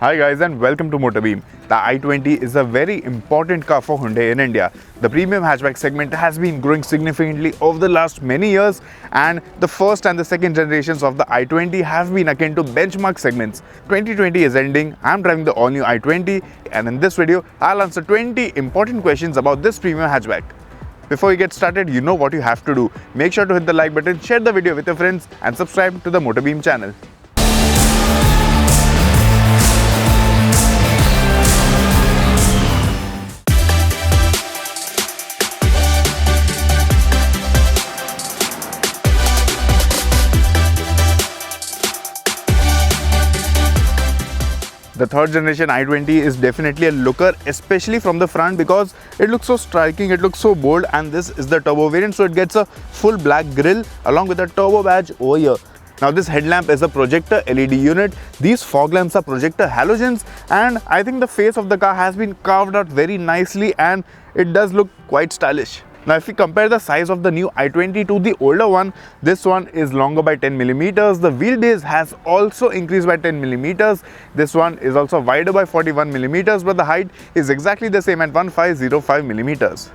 Hi guys and welcome to MotorBeam. The i20 is a very important car for Hyundai in India. The premium hatchback segment has been growing significantly over the last many years, and the first and the second generations of the i20 have been akin to benchmark segments. 2020 is ending, I'm driving the all-new i20, and in this video, I'll answer 20 important questions about this premium hatchback. Before we get started, you know what you have to do. Make sure to hit the like button, share the video with your friends, and subscribe to the MotorBeam channel. The third generation i20 is definitely a looker, especially from the front, because it looks so striking, it looks so bold, and this is the turbo variant, so it gets a full black grille along with a turbo badge over here. Now this headlamp is a projector LED unit, these fog lamps are projector halogens, and I think the face of the car has been carved out very nicely and it does look quite stylish. Now if we compare the size of the new i20 to the older one, this one is longer by 10 millimeters. The wheelbase has also increased by 10 millimeters. This one is also wider by 41 millimeters, but the height is exactly the same at 1505 millimeters.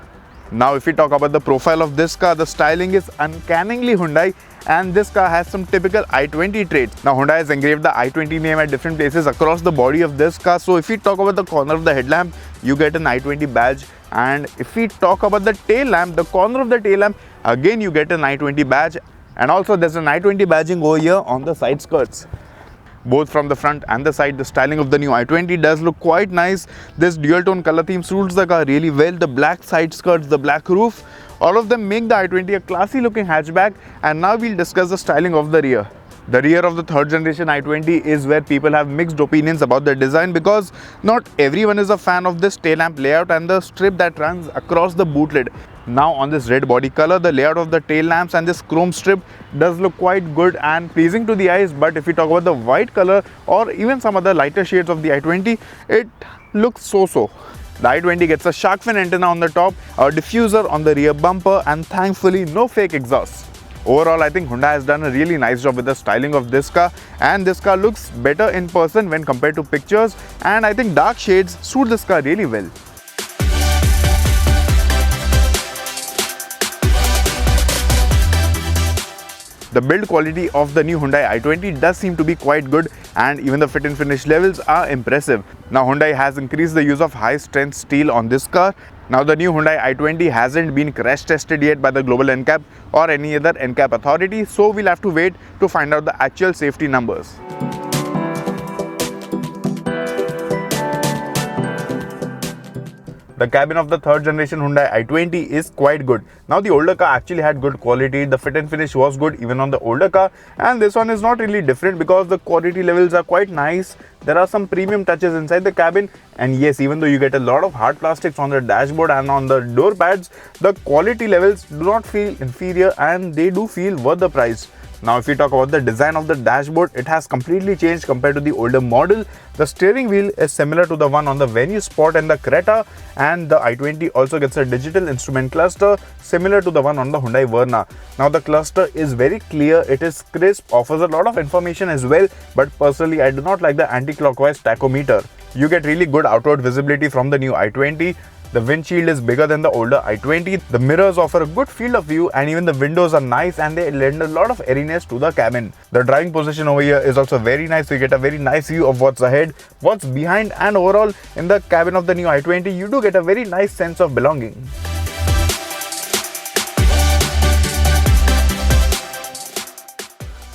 Now if we talk about the profile of this car, the styling is uncannily Hyundai, and this car has some typical i20 traits. Now Hyundai has engraved the i20 name at different places across the body of this car. So if we talk about the corner of the headlamp, you get an i20 badge. And if we talk about the tail lamp, the corner of the tail lamp, again you get an i20 badge, and also there's an i20 badging over here on the side skirts. Both from the front and the side, the styling of the new i20 does look quite nice. This dual tone color theme suits the car really well. The black side skirts, the black roof, all of them make the i20 a classy looking hatchback. And now we'll discuss the styling of the rear. The rear of the third generation i20 is where people have mixed opinions about the design, because not everyone is a fan of this tail lamp layout and the strip that runs across the boot lid. Now on this red body color, the layout of the tail lamps and this chrome strip does look quite good and pleasing to the eyes. But if we talk about the white color or even some other lighter shades of the i20, it looks so-so. The i20 gets a shark fin antenna on the top, a diffuser on the rear bumper, and thankfully no fake exhaust. Overall, I think Hyundai has done a really nice job with the styling of this car, and this car looks better in person when compared to pictures, and I think dark shades suit this car really well. The build quality of the new Hyundai i20 does seem to be quite good, and even the fit and finish levels are impressive. Now Hyundai has increased the use of high strength steel on this car. Now the new Hyundai i20 hasn't been crash tested yet by the global NCAP or any other NCAP authority, so we'll have to wait to find out the actual safety numbers. The cabin of the third generation Hyundai i20 is quite good. Now the older car actually had good quality, the fit and finish was good even on the older car, and this one is not really different because the quality levels are quite nice. There are some premium touches inside the cabin, and yes, even though you get a lot of hard plastics on the dashboard and on the door pads, the quality levels do not feel inferior and they do feel worth the price. Now if we talk about the design of the dashboard, it has completely changed compared to the older model. The steering wheel is similar to the one on the Venue Sport and the Creta, and the i20 also gets a digital instrument cluster similar to the one on the Hyundai Verna. Now the cluster is very clear, it is crisp, offers a lot of information as well, but personally I do not like the anti-clockwise tachometer. You get really good outward visibility from the new i20. The windshield is bigger than the older i20. The mirrors offer a good field of view, and even the windows are nice and they lend a lot of airiness to the cabin. The driving position over here is also very nice, so you get a very nice view of what's ahead, what's behind, and overall in the cabin of the new i20 you do get a very nice sense of belonging.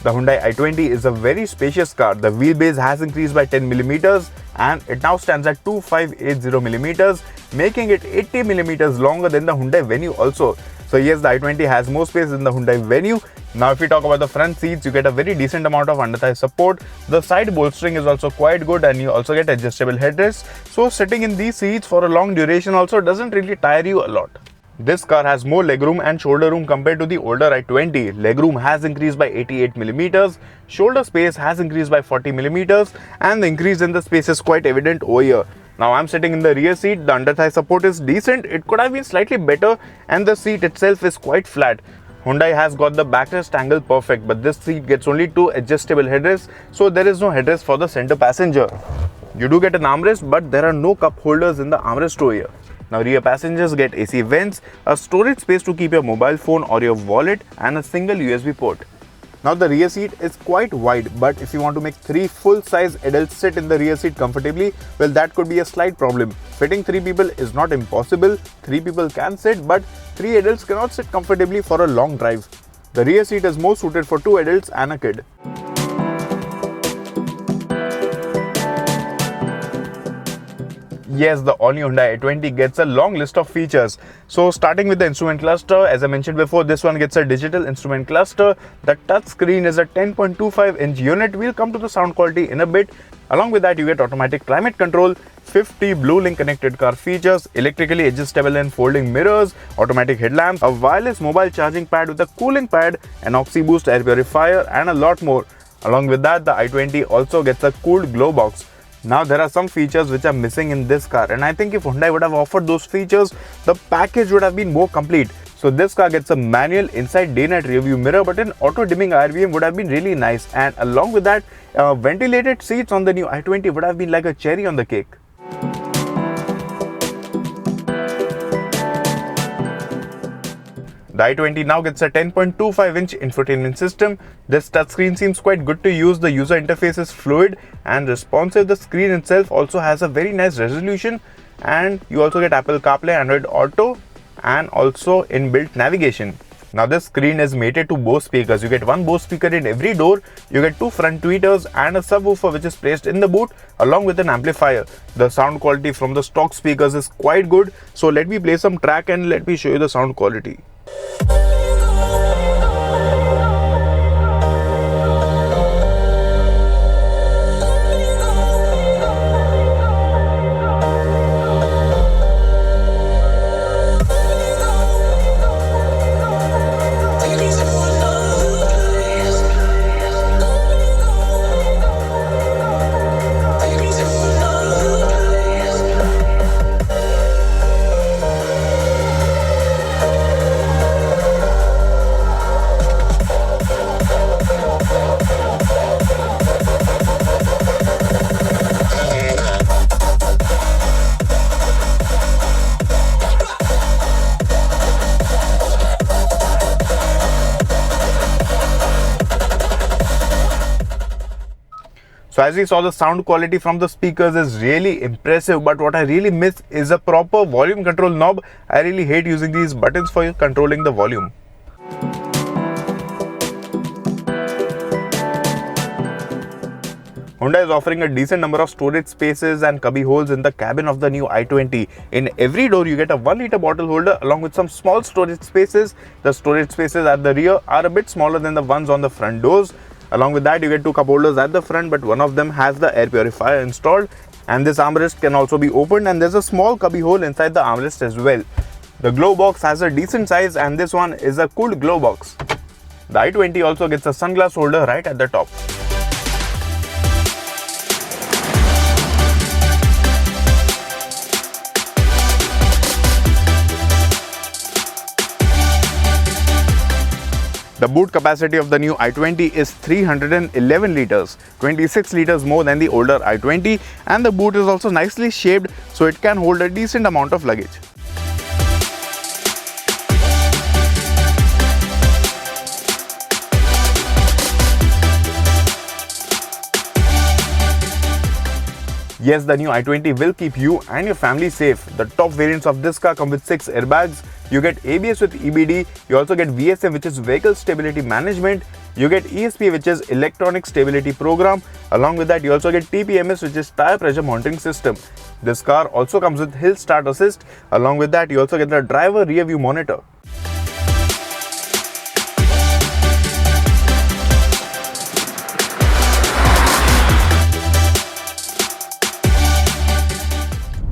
The Hyundai i20 is a very spacious car. The wheelbase has increased by 10 millimeters and it now stands at 2580 millimeters, making it 80 millimeters longer than the Hyundai Venue also. So yes, the i20 has more space than the Hyundai Venue. Now if we talk about the front seats, you get a very decent amount of under-thigh support. The side bolstering is also quite good, and you also get adjustable headrests. So sitting in these seats for a long duration also doesn't really tire you a lot. This car has more legroom and shoulder room compared to the older i20. Legroom has increased by 88 millimeters, shoulder space has increased by 40 millimeters, and the increase in the space is quite evident over here. Now I'm sitting in the rear seat, the under thigh support is decent, it could have been slightly better, and the seat itself is quite flat. Hyundai has got the backrest angle perfect, but this seat gets only 2 adjustable headrests, so there is no headrest for the center passenger. You do get an armrest, but there are no cup holders in the armrest over here. Now rear passengers get AC vents, a storage space to keep your mobile phone or your wallet, and a single USB port. Now the rear seat is quite wide, but if you want to make 3 full-size adults sit in the rear seat comfortably, well, that could be a slight problem. Fitting 3 people is not impossible. 3 people can sit, but 3 adults cannot sit comfortably for a long drive. The rear seat is more suited for 2 adults and a kid. Yes, the all-new Hyundai i20 gets a long list of features. So starting with the instrument cluster, as I mentioned before, this one gets a digital instrument cluster. The touch screen is a 10.25-inch unit. We'll come to the sound quality in a bit. Along with that, you get automatic climate control, 50 Blue-Link connected car features, electrically adjustable and folding mirrors, automatic headlamps, a wireless mobile charging pad with a cooling pad, an Oxy-Boost air purifier, and a lot more. Along with that, the i20 also gets a cooled glow box. Now there are some features which are missing in this car, and I think if Hyundai would have offered those features, the package would have been more complete. So this car gets a manual inside day-night rear view mirror, but an auto-dimming IRVM would have been really nice, and along with that, ventilated seats on the new i20 would have been like a cherry on the cake. The i20 now gets a 10.25-inch infotainment system. This touchscreen seems quite good to use. The user interface is fluid and responsive. The screen itself also has a very nice resolution, and you also get Apple CarPlay, Android Auto, and also inbuilt navigation. Now this screen is mated to Bose speakers. You get one Bose speaker in every door. You get 2 front tweeters and a subwoofer which is placed in the boot along with an amplifier. The sound quality from the stock speakers is quite good. So let me play some track and let me show you the sound quality. So as we saw, the sound quality from the speakers is really impressive, but what I really miss is a proper volume control knob. I really hate using these buttons for controlling the volume. Hyundai is offering a decent number of storage spaces and cubby holes in the cabin of the new i20. In every door, you get a 1-liter bottle holder along with some small storage spaces. The storage spaces at the rear are a bit smaller than the ones on the front doors. Along with that, you get 2 cup holders at the front, but one of them has the air purifier installed. And this armrest can also be opened, and there's a small cubby hole inside the armrest as well. The glow box has a decent size, and this one is a cooled glow box. The i20 also gets a sunglass holder right at the top. The boot capacity of the new i20 is 311 liters, 26 liters more than the older i20, and the boot is also nicely shaped so it can hold a decent amount of luggage. Yes, the new i20 will keep you and your family safe. The top variants of this car come with 6 airbags. You get ABS with EBD. You also get VSM, which is Vehicle Stability Management. You get ESP, which is Electronic Stability Program. Along with that, you also get TPMS, which is Tire Pressure Monitoring System. This car also comes with Hill Start Assist. Along with that, you also get the Driver Rear View Monitor.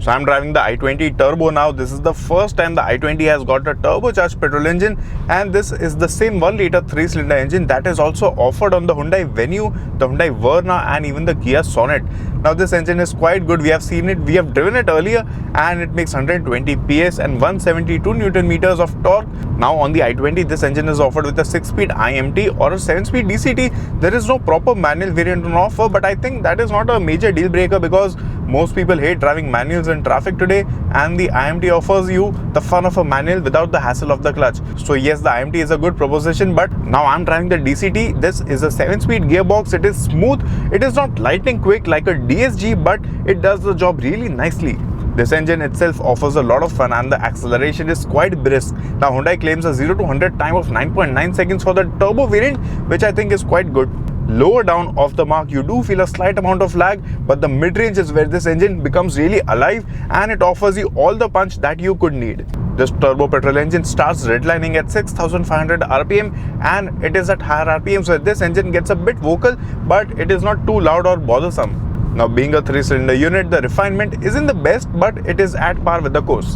So I'm driving the i20 Turbo now. This is the first time the i20 has got a turbocharged petrol engine, and this is the same 1-liter 3-cylinder engine that is also offered on the Hyundai Venue, the Hyundai Verna and even the Kia Sonet. Now this engine is quite good. We have seen it, we have driven it earlier, and it makes 120 PS and 172 Newton meters of torque. Now on the i20, this engine is offered with a 6-speed IMT or a 7-speed DCT. There is no proper manual variant on offer, but I think that is not a major deal breaker because most people hate driving manuals in traffic today, and the IMT offers you the fun of a manual without the hassle of the clutch. So yes, the IMT is a good proposition, but now I'm driving the DCT. This is a 7-speed gearbox. It is smooth. It is not lightning quick like a DSG, but it does the job really nicely. This engine itself offers a lot of fun and the acceleration is quite brisk. Now Hyundai claims a 0 to 100 time of 9.9 seconds for the turbo variant, which I think is quite good. Lower down off the mark, you do feel a slight amount of lag, but the mid-range is where this engine becomes really alive and it offers you all the punch that you could need. This turbo petrol engine starts redlining at 6,500 RPM and it is at higher RPM, so this engine gets a bit vocal, but it is not too loud or bothersome. Now being a 3-cylinder unit, the refinement isn't the best, but it is at par with the course.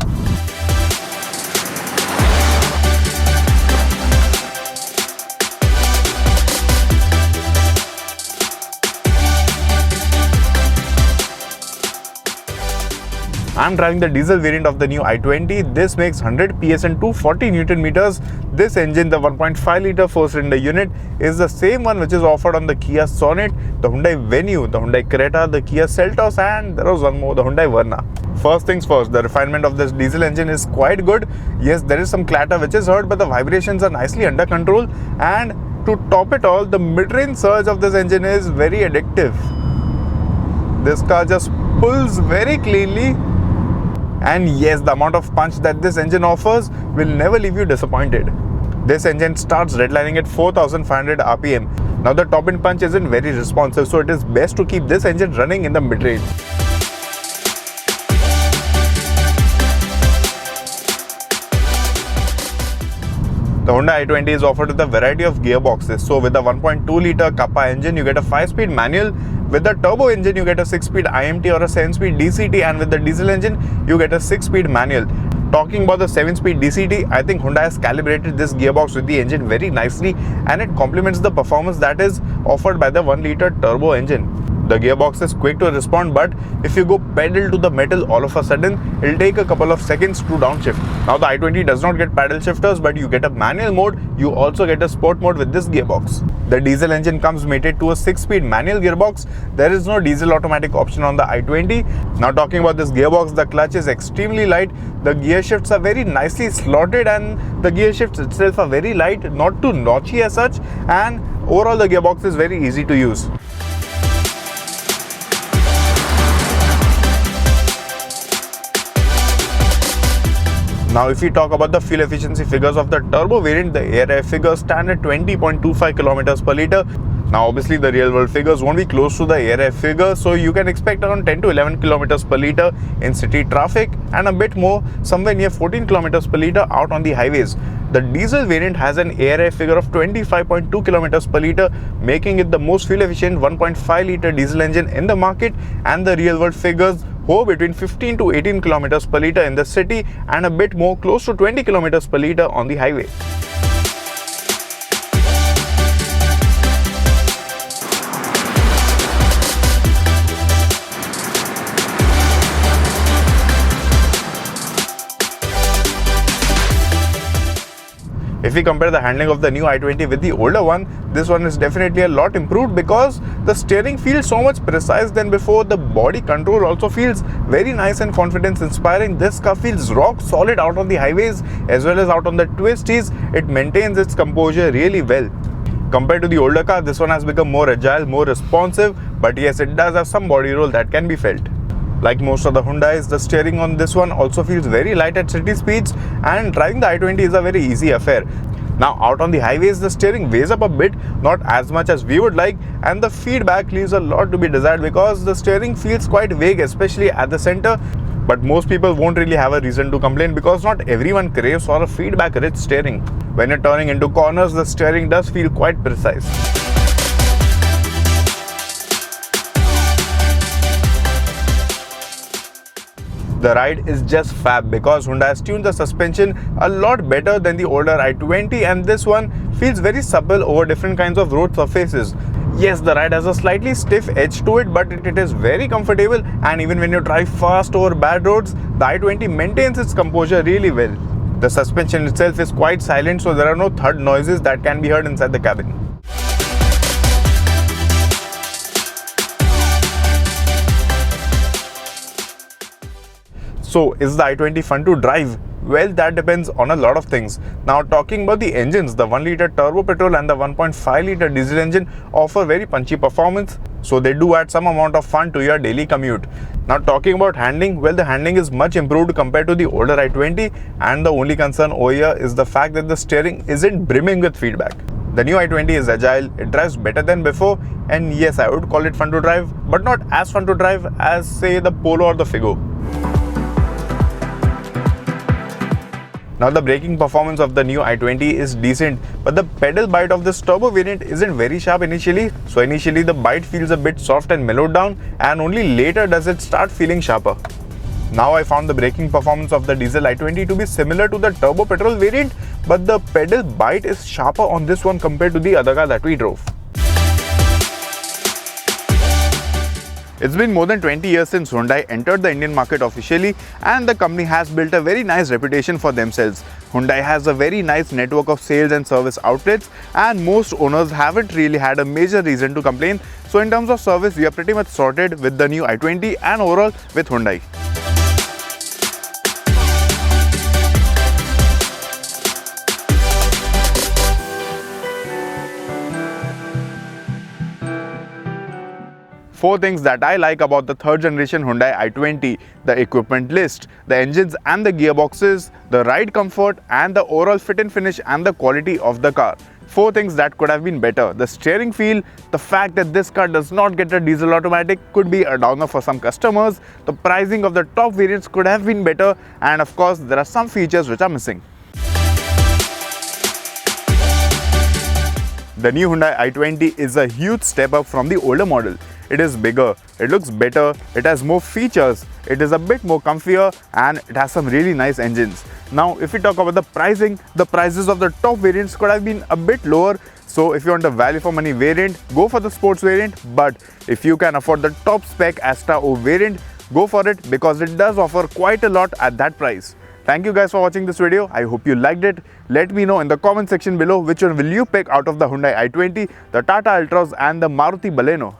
I'm driving the diesel variant of the new i20. This makes 100 PS and 240 Newton meters. This engine, the 1.5-liter 4-cylinder unit, is the same one which is offered on the Kia Sonet, the Hyundai Venue, the Hyundai Creta, the Kia Seltos, and there was one more, the Hyundai Verna. First things first, the refinement of this diesel engine is quite good. Yes, there is some clatter which is heard, but the vibrations are nicely under control. And to top it all, the mid-range surge of this engine is very addictive. This car just pulls very cleanly. And yes, the amount of punch that this engine offers will never leave you disappointed. This engine starts redlining at 4,500 RPM. Now the top end punch isn't very responsive, so it is best to keep this engine running in the mid-range. The Hyundai i20 is offered with a variety of gearboxes. So with the 1.2-liter Kappa engine, you get a 5-speed manual. With the turbo engine, you get a 6-speed IMT or a 7-speed DCT, and with the diesel engine, you get a 6-speed manual. Talking about the 7-speed DCT, I think Hyundai has calibrated this gearbox with the engine very nicely, and it complements the performance that is offered by the 1-liter turbo engine. The gearbox is quick to respond, but if you go pedal to the metal all of a sudden, it'll take a couple of seconds to downshift. Now the i20 does not get paddle shifters, but you get a manual mode. You also get a sport mode with this gearbox. The diesel engine comes mated to a 6-speed manual gearbox. There is no diesel automatic option on the i20. Now talking about this gearbox, the clutch is extremely light. The gear shifts are very nicely slotted, and the gear shifts itself are very light, not too notchy as such, and overall the gearbox is very easy to use. Now if we talk about the fuel efficiency figures of the turbo variant, the ARI figures stand at 20.25 kilometers per liter. Now obviously the real world figures won't be close to the ARI figures, so you can expect around 10 to 11 kilometers per liter in city traffic and a bit more, somewhere near 14 kilometers per liter out on the highways. The diesel variant has an ARI figure of 25.2 kilometers per liter, making it the most fuel efficient 1.5 liter diesel engine in the market, and the real world figures hover between 15 to 18 kilometers per liter in the city and a bit more, close to 20 kilometers per liter on the highway. If we compare the handling of the new i20 with the older one, this one is definitely a lot improved because the steering feels so much precise than before. The body control also feels very nice and confidence inspiring. This car feels rock solid out on the highways as well as out on the twisties. It maintains its composure really well. Compared to the older car, this one has become more agile, more responsive, but yes, it does have some body roll that can be felt. Like most of the Hyundais, the steering on this one also feels very light at city speeds, and driving the i20 is a very easy affair. Now out on the highways, the steering weighs up a bit, not as much as we would like, and the feedback leaves a lot to be desired because the steering feels quite vague, especially at the center. But most people won't really have a reason to complain because not everyone craves for a feedback-rich steering. When you're turning into corners, the steering does feel quite precise. The ride is just fab because Hyundai has tuned the suspension a lot better than the older i20, and this one feels very supple over different kinds of road surfaces. Yes, the ride has a slightly stiff edge to it, but it is very comfortable, and even when you drive fast over bad roads, the i20 maintains its composure really well. The suspension itself is quite silent, so there are no thud noises that can be heard inside the cabin. So, is the i20 fun to drive? Well, that depends on a lot of things. Now, talking about the engines, the 1-litre turbo petrol and the 1.5-litre diesel engine offer very punchy performance, so they do add some amount of fun to your daily commute. Now, talking about handling, well, the handling is much improved compared to the older i20, and the only concern over here is the fact that the steering isn't brimming with feedback. The new i20 is agile, it drives better than before, and yes, I would call it fun to drive, but not as fun to drive as, say, the Polo or the Figo. Now, the braking performance of the new i20 is decent, but the pedal bite of this turbo variant isn't very sharp initially. So initially the bite feels a bit soft and mellowed down, and only later does it start feeling sharper. Now, I found the braking performance of the diesel i20 to be similar to the turbo petrol variant, but the pedal bite is sharper on this one compared to the other car that we drove. It's been more than 20 years since Hyundai entered the Indian market officially, and the company has built a very nice reputation for themselves. Hyundai has a very nice network of sales and service outlets, and most owners haven't really had a major reason to complain. So in terms of service, we are pretty much sorted with the new i20 and overall with Hyundai. Four things that I like about the third generation Hyundai i20: the equipment list, the engines and the gearboxes, the ride comfort, and the overall fit and finish and the quality of the car. Four things that could have been better: the steering feel, the fact that this car does not get a diesel automatic could be a downer for some customers, the pricing of the top variants could have been better, and of course there are some features which are missing. The new Hyundai i20 is a huge step up from the older model. It is bigger, it looks better, it has more features, it is a bit more comfier, and it has some really nice engines. Now, if we talk about the pricing, the prices of the top variants could have been a bit lower. So if you want a value for money variant, go for the sports variant. But if you can afford the top spec Astra O variant, go for it because it does offer quite a lot at that price. Thank you guys for watching this video. I hope you liked it. Let me know in the comment section below which one will you pick out of the Hyundai i20, the Tata Altros and the Maruti Baleno.